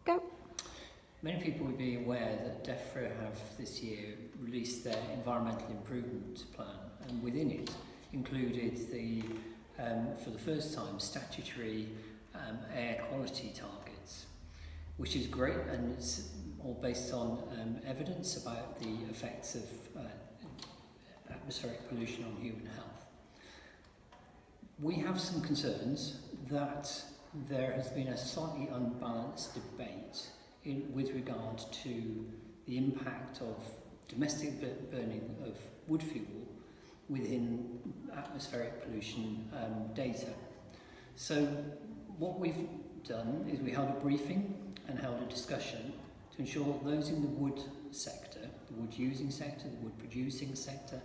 Go. Many people would be aware that DEFRA have this year released their environmental improvement plan, and within it included the, for the first time, statutory air quality targets, which is great, and it's all based on evidence about the effects of atmospheric pollution on human health. We have some concerns that there has been a slightly unbalanced debate with regard to the impact of domestic burning of wood fuel within atmospheric pollution data. So what we've done is we held a briefing and held a discussion to ensure that those in the wood sector, the wood using sector, the wood producing sector,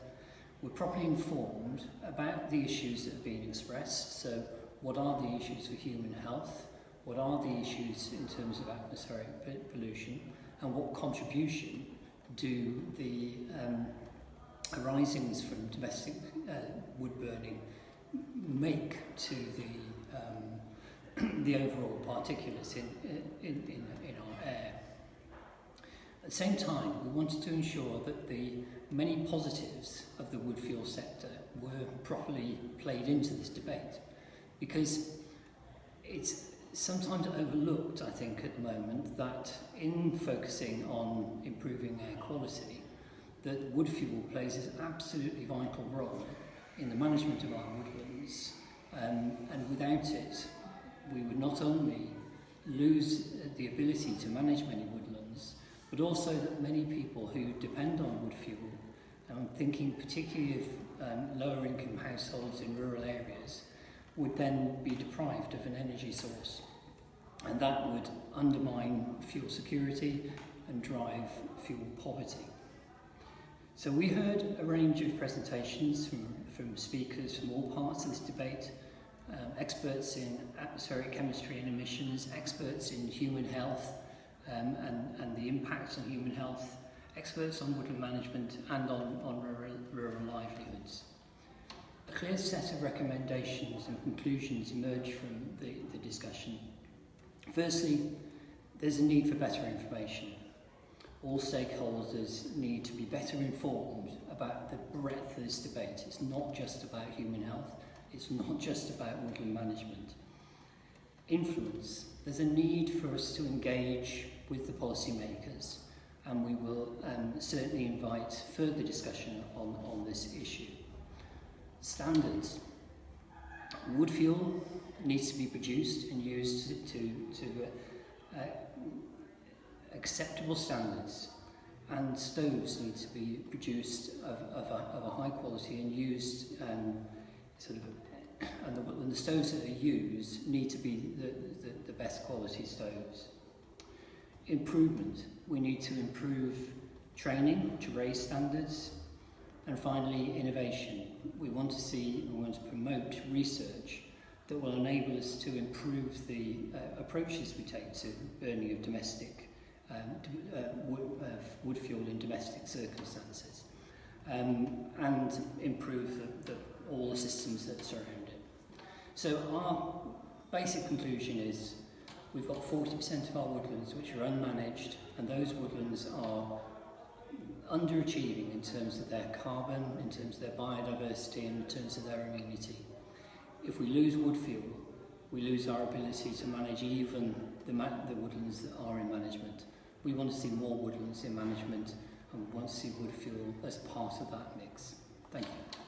were properly informed about the issues that are being expressed. So what are the issues for human health? What are the issues in terms of atmospheric pollution? And what contribution do the arisings from domestic wood burning make to the overall particulates in our air? At the same time, we wanted to ensure that the many positives of the wood fuel sector were properly played into this debate, because it's sometimes overlooked, I think, at the moment, that in focusing on improving air quality, that wood fuel plays an absolutely vital role in the management of our woodlands, and without it, we would not only lose the ability to manage many woodlands, but also that many people who depend on wood fuel, and I'm thinking particularly of lower income households in rural areas, would then be deprived of an energy source, and that would undermine fuel security and drive fuel poverty. So we heard a range of presentations from speakers from all parts of this debate, experts in atmospheric chemistry and emissions, experts in human health and the impacts on human health, experts on woodland management and on rural livelihoods. A clear set of recommendations and conclusions emerged from the discussion. Firstly, there's a need for better information. All stakeholders need to be better informed about the breadth of this debate. It's not just about human health, it's not just about woodland management. Influence. There's a need for us to engage with the policymakers, and we will certainly invite further discussion on this issue. Standards. Wood fuel needs to be produced and used to acceptable standards, and stoves need to be produced of a high quality and used and the stoves that are used need to be the best quality stoves. Improvement. We need to improve training to raise standards. And finally, innovation. We want to promote research that will enable us to improve the approaches we take to burning of domestic wood fuel in domestic circumstances, and improve all the systems that surround it. So our basic conclusion is we've got 40% of our woodlands which are unmanaged, and those woodlands are underachieving in terms of their carbon, in terms of their biodiversity, and in terms of their immunity. If we lose wood fuel, we lose our ability to manage even the woodlands that are in management. We want to see more woodlands in management, and we want to see wood fuel as part of that mix. Thank you.